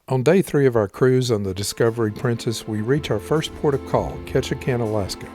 On day 3 of our cruise on the Discovery Princess, we reach our first port of call, Ketchikan, Alaska.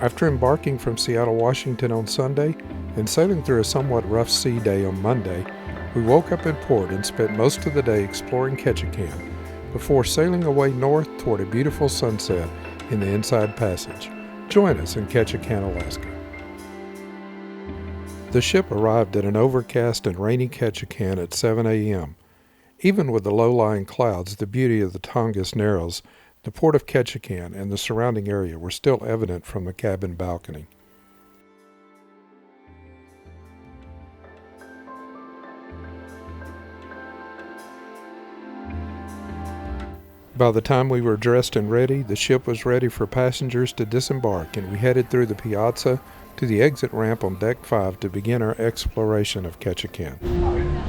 After embarking from Seattle, Washington on Sunday and sailing through a somewhat rough sea day on Monday, we woke up in port and spent most of the day exploring Ketchikan before sailing away north toward a beautiful sunset in the Inside Passage. Join us in Ketchikan, Alaska. The ship arrived at an overcast and rainy Ketchikan at 7 a.m. Even with the low-lying clouds, the beauty of the Tongass Narrows, the port of Ketchikan, and the surrounding area were still evident from the cabin balcony. By the time we were dressed and ready, the ship was ready for passengers to disembark, and we headed through the Piazza to the exit ramp on Deck 5 to begin our exploration of Ketchikan.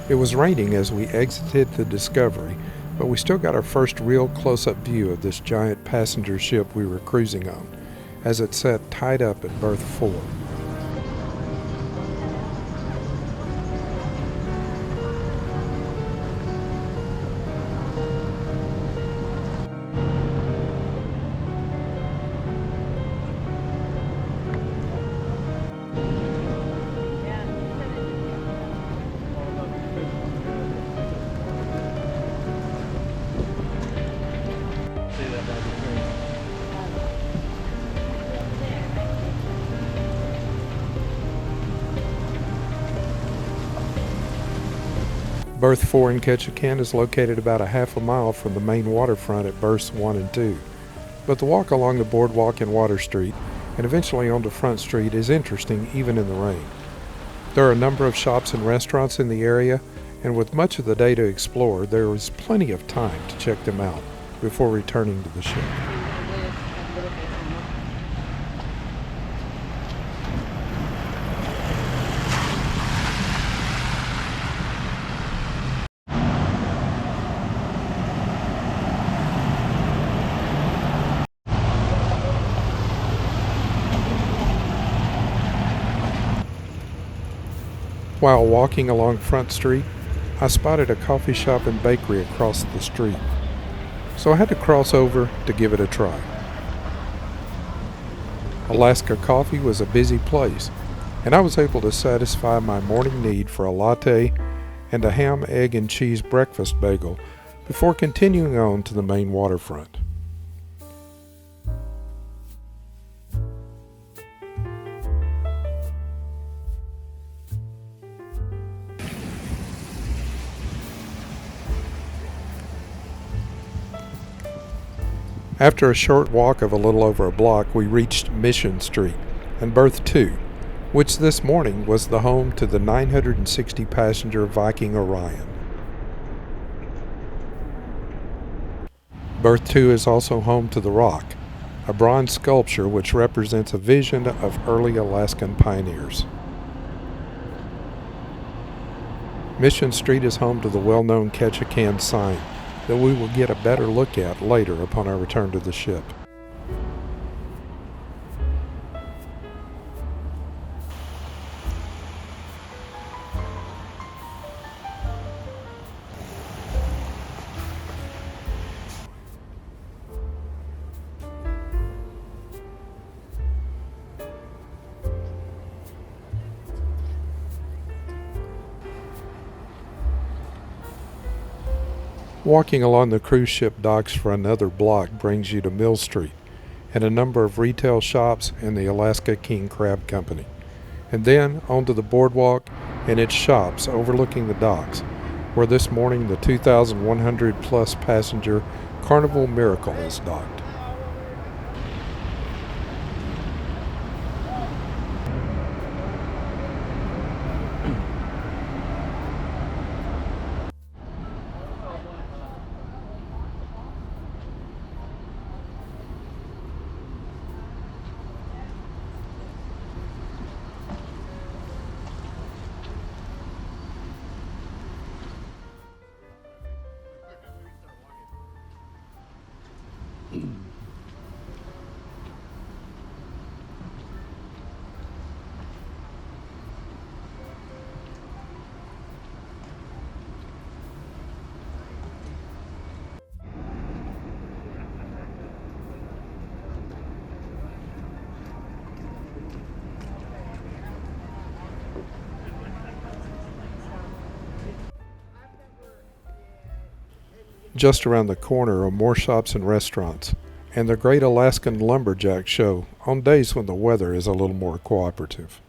It was raining as we exited the Discovery, but we still got our first real close-up view of this giant passenger ship we were cruising on, as it sat tied up at berth 4. Berth 4 in Ketchikan is located about a half a mile from the main waterfront at berths 1 and 2. But the walk along the boardwalk and Water Street, and eventually onto Front Street, is interesting even in the rain. There are a number of shops and restaurants in the area, and with much of the day to explore, there is plenty of time to check them out before returning to the ship. While walking along Front Street, I spotted a coffee shop and bakery across the street, so I had to cross over to give it a try. Alaska Coffee was a busy place, and I was able to satisfy my morning need for a latte and a ham, egg, and cheese breakfast bagel before continuing on to the main waterfront. After a short walk of a little over a block, we reached Mission Street and berth 2, which this morning was the home to the 960-passenger Viking Orion. Berth 2 is also home to the Rock, a bronze sculpture which represents a vision of early Alaskan pioneers. Mission Street is home to the well-known Ketchikan sign that we will get a better look at later upon our return to the ship. Walking along the cruise ship docks for another block brings you to Mill Street and a number of retail shops and the Alaska King Crab Company, and then onto the boardwalk and its shops overlooking the docks, where this morning the 2,100 plus passenger Carnival Miracle is docked. Just around the corner are more shops and restaurants, and the Great Alaskan Lumberjack Show on days when the weather is a little more cooperative.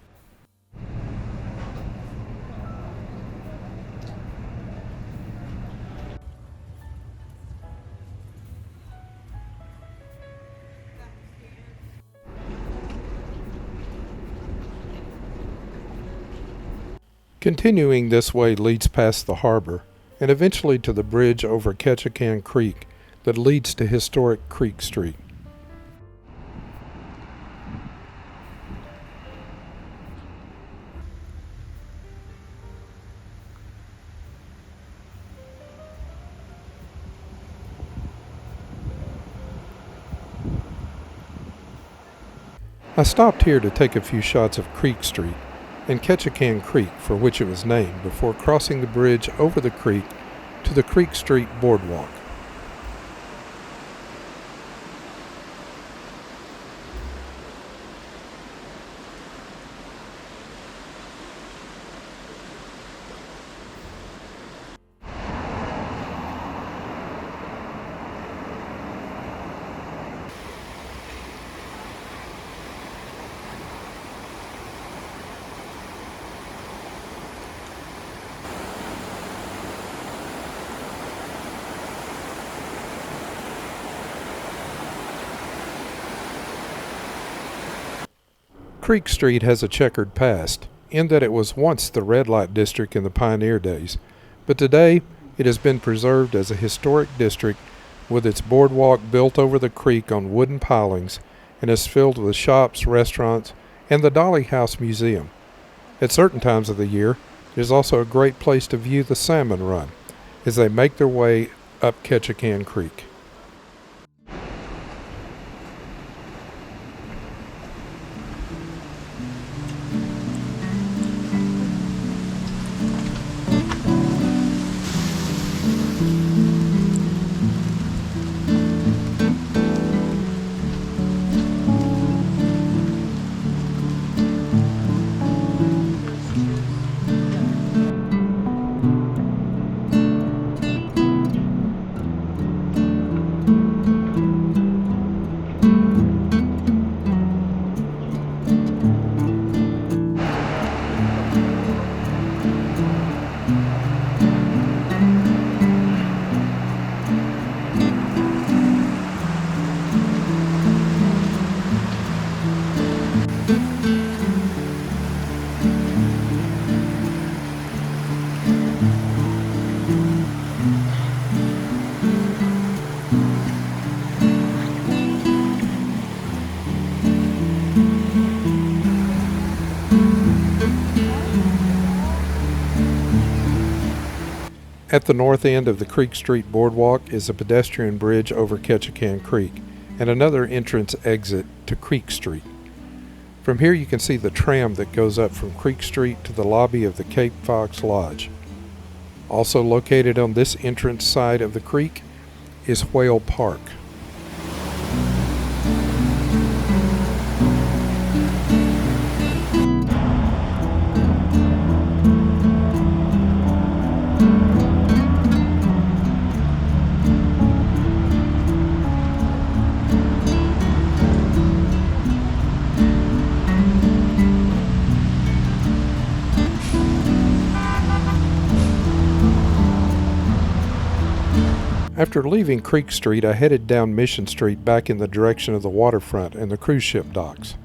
Continuing this way leads past the harbor and eventually to the bridge over Ketchikan Creek that leads to historic Creek Street. I stopped here to take a few shots of Creek Street and Ketchikan Creek, for which it was named, before crossing the bridge over the creek to the Creek Street Boardwalk. Creek Street has a checkered past, in that it was once the red light district in the pioneer days, but today it has been preserved as a historic district with its boardwalk built over the creek on wooden pilings and is filled with shops, restaurants, and the Dolly House Museum. At certain times of the year, it is also a great place to view the salmon run as they make their way up Ketchikan Creek. At the north end of the Creek Street Boardwalk is a pedestrian bridge over Ketchikan Creek and another entrance exit to Creek Street. From here you can see the tram that goes up from Creek Street to the lobby of the Cape Fox Lodge. Also located on this entrance side of the creek is Whale Park. After leaving Creek Street, I headed down Mission Street back in the direction of the waterfront and the cruise ship docks.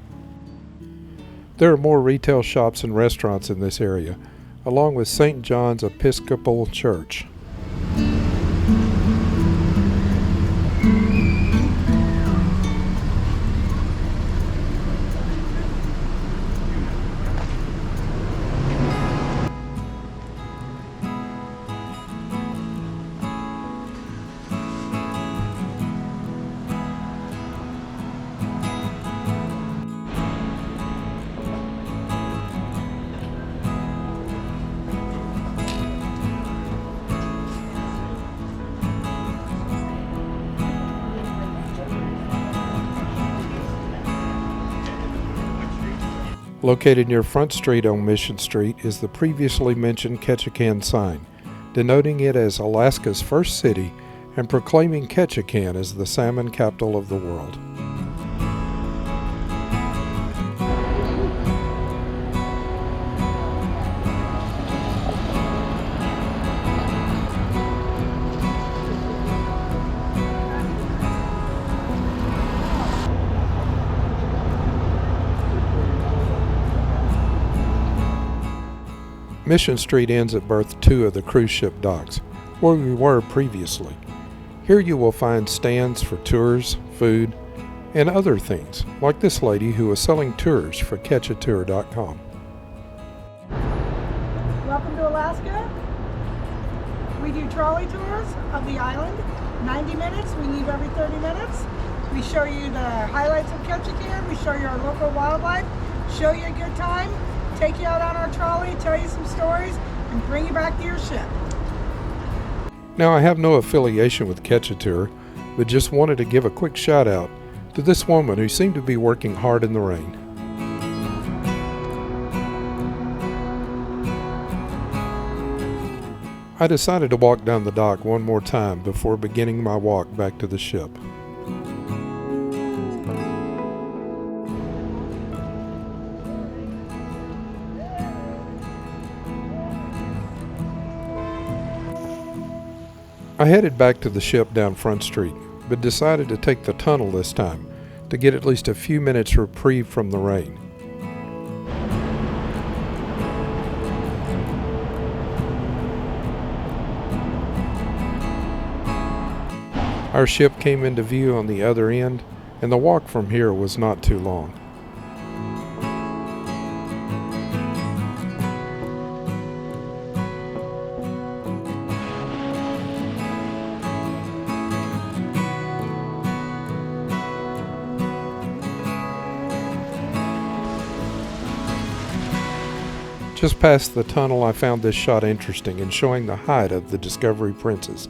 There are more retail shops and restaurants in this area, along with St. John's Episcopal Church. Located near Front Street on Mission Street is the previously mentioned Ketchikan sign, denoting it as Alaska's first city and proclaiming Ketchikan as the salmon capital of the world. Mission Street ends at berth 2 of the cruise ship docks, where we were previously. Here you will find stands for tours, food, and other things, like this lady who was selling tours for Ketchatour.com. Welcome to Alaska. We do trolley tours of the island, 90 minutes. We leave every 30 minutes. We show you the highlights of Ketchikan. We show you our local wildlife, show you a good time, take you out on our trolley, tell you some stories, and bring you back to your ship. Now, I have no affiliation with Ketchatour, but just wanted to give a quick shout out to this woman who seemed to be working hard in the rain. I decided to walk down the dock one more time before beginning my walk back to the ship. I headed back to the ship down Front Street, but decided to take the tunnel this time to get at least a few minutes reprieve from the rain. Our ship came into view on the other end, and the walk from here was not too long. Just past the tunnel, I found this shot interesting in showing the height of the Discovery Princess,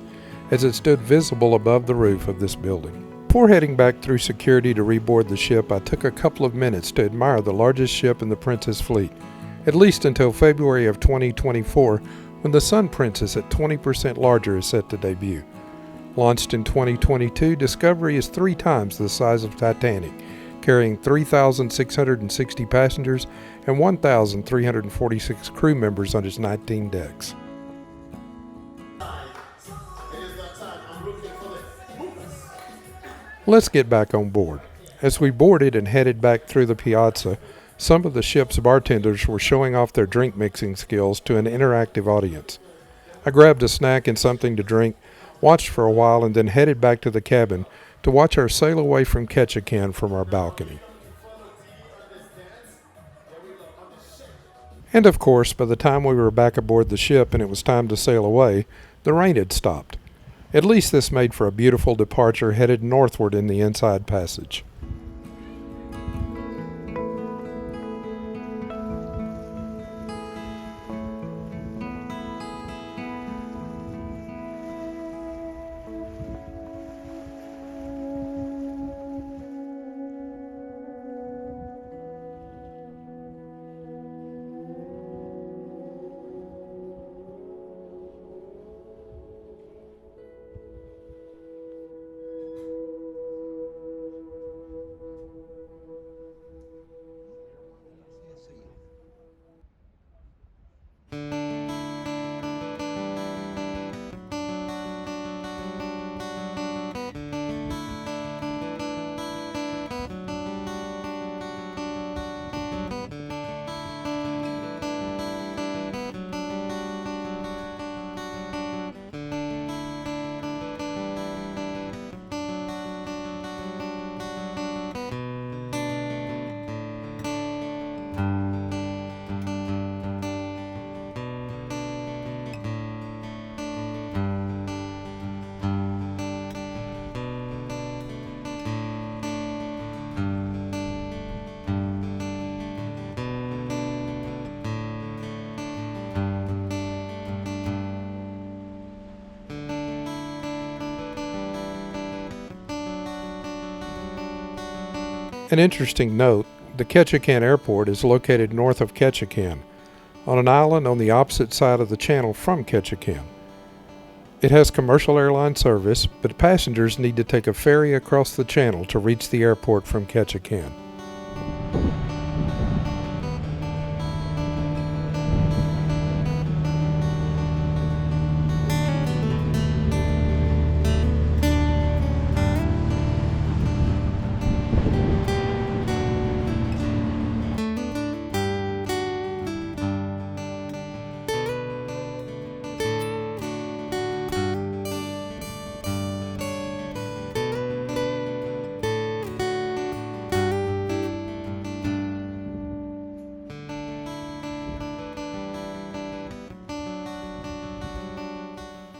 as it stood visible above the roof of this building. Before heading back through security to reboard the ship, I took a couple of minutes to admire the largest ship in the Princess fleet, at least until February of 2024, when the Sun Princess, at 20% larger, is set to debut. Launched in 2022, Discovery is 3 times the size of Titanic, carrying 3,660 passengers and 1,346 crew members on its 19 decks. Let's get back on board. As we boarded and headed back through the Piazza, some of the ship's bartenders were showing off their drink mixing skills to an interactive audience. I grabbed a snack and something to drink, watched for a while, and then headed back to the cabin to watch our sail away from Ketchikan from our balcony. And of course, by the time we were back aboard the ship and it was time to sail away, the rain had stopped. At least this made for a beautiful departure headed northward in the Inside Passage. An interesting note, the Ketchikan Airport is located north of Ketchikan, on an island on the opposite side of the channel from Ketchikan. It has commercial airline service, but passengers need to take a ferry across the channel to reach the airport from Ketchikan.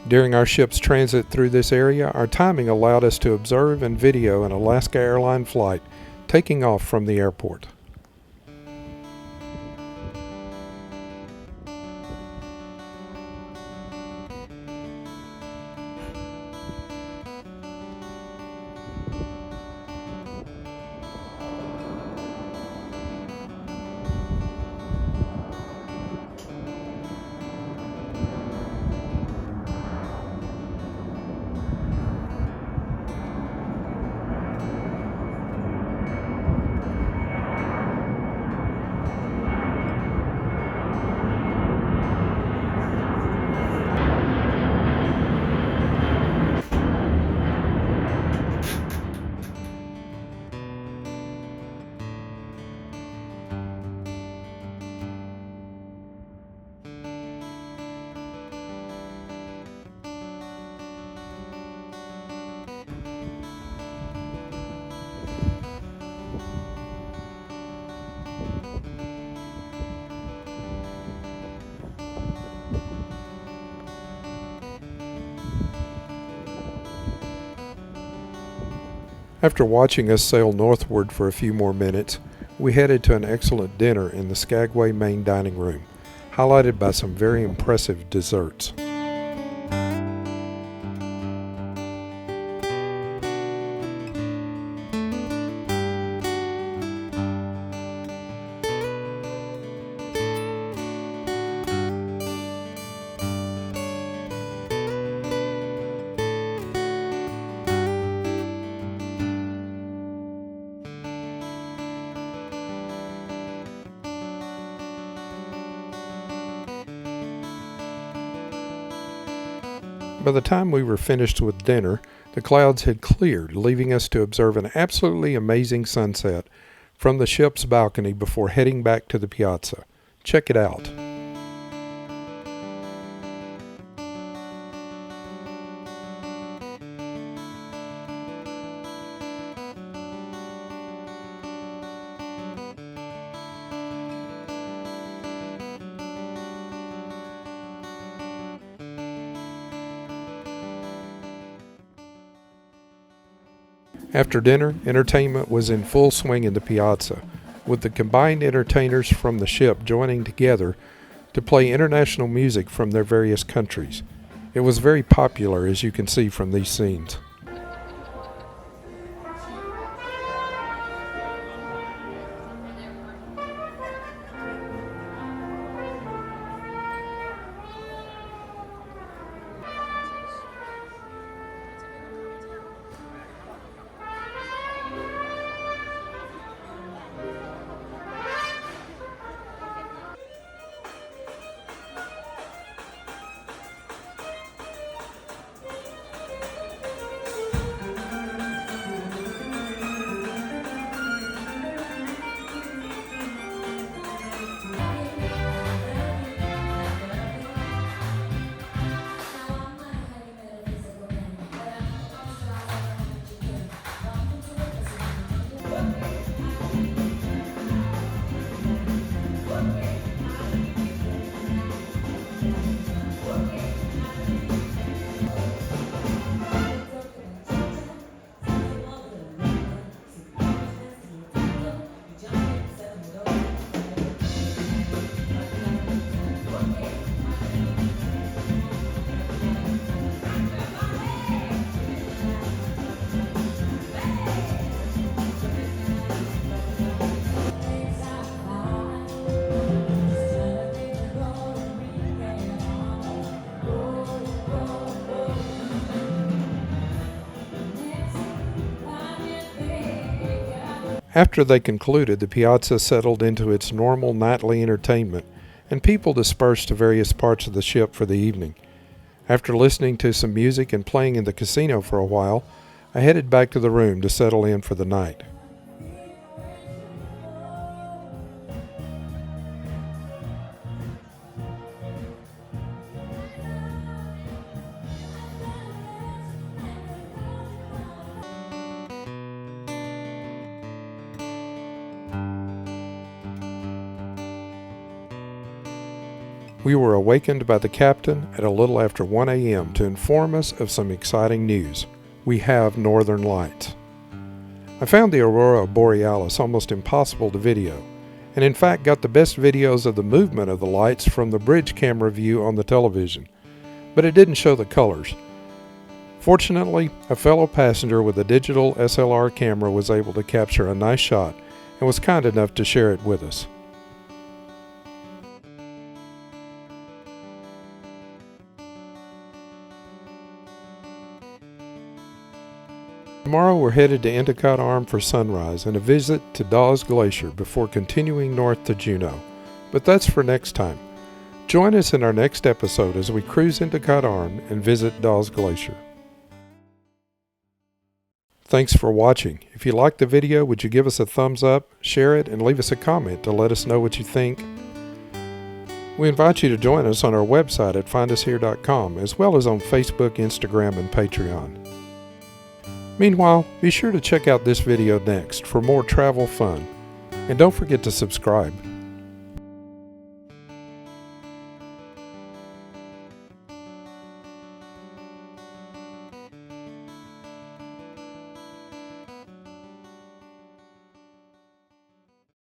During our ship's transit through this area, our timing allowed us to observe and video an Alaska Airlines flight taking off from the airport. After watching us sail northward for a few more minutes, we headed to an excellent dinner in the Skagway main dining room, highlighted by some very impressive desserts. By the time we were finished with dinner, the clouds had cleared, leaving us to observe an absolutely amazing sunset from the ship's balcony before heading back to the Piazza. Check it out. After dinner, entertainment was in full swing in the Piazza, with the combined entertainers from the ship joining together to play international music from their various countries. It was very popular, as you can see from these scenes. After they concluded, the Piazza settled into its normal nightly entertainment, and people dispersed to various parts of the ship for the evening. After listening to some music and playing in the casino for a while, I headed back to the room to settle in for the night. We were awakened by the captain at a little after 1 a.m. to inform us of some exciting news. We have northern lights. I found the aurora borealis almost impossible to video, and in fact got the best videos of the movement of the lights from the bridge camera view on the television, but it didn't show the colors. Fortunately, a fellow passenger with a digital SLR camera was able to capture a nice shot and was kind enough to share it with us. Tomorrow we're headed to Endicott Arm for sunrise and a visit to Dawes Glacier before continuing north to Juneau. But that's for next time. Join us in our next episode as we cruise Endicott Arm and visit Dawes Glacier. Thanks for watching. If you liked the video, would you give us a thumbs up, share it, and leave us a comment to let us know what you think? We invite you to join us on our website at findushere.com, as well as on Facebook, Instagram, and Patreon. Meanwhile, be sure to check out this video next for more travel fun, and don't forget to subscribe.